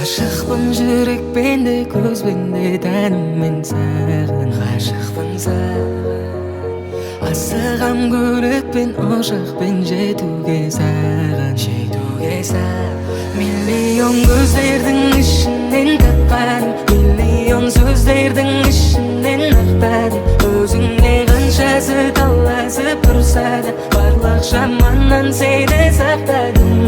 Ғашықпын жүрекпен де көзбен де тәніммен саған ғашықпын саған асығам көлікпен ұшақпен жетуге саған миллион көздердің ішінен тапқаным миллион сөздердің ішінен ақтадым өзіңе қаншасы таласып тұрса да барлық жаманнан сені сақтадым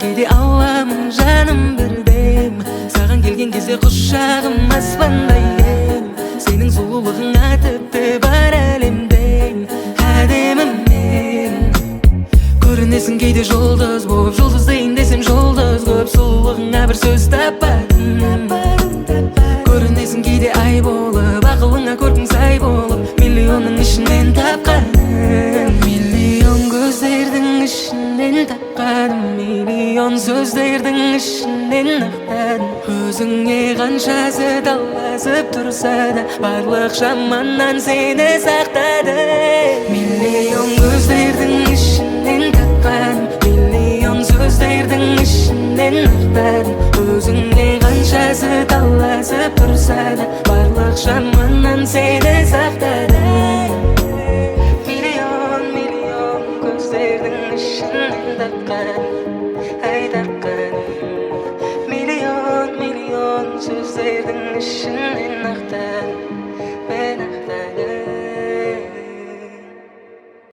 кейде ауамын жаным бірдем саған келген кезде құшағым аспандай кең сенің сұлулығыңа тіпті бар әлемден әдемім мен көрінесің кейде жұлдыз болып жұлдыздайын десем жұлдыз көп сұлулығыңа бір сөз таппадым көрінесің кейде ай болып ақылыңа көркің сай болып миллионның ішінен тапқаным миллион көздердің ішінен тапқаным миллион сөздердің ішінен ақтадым өзіңе қаншасы таласып тұрса да барлық жаманнан сені сақтадым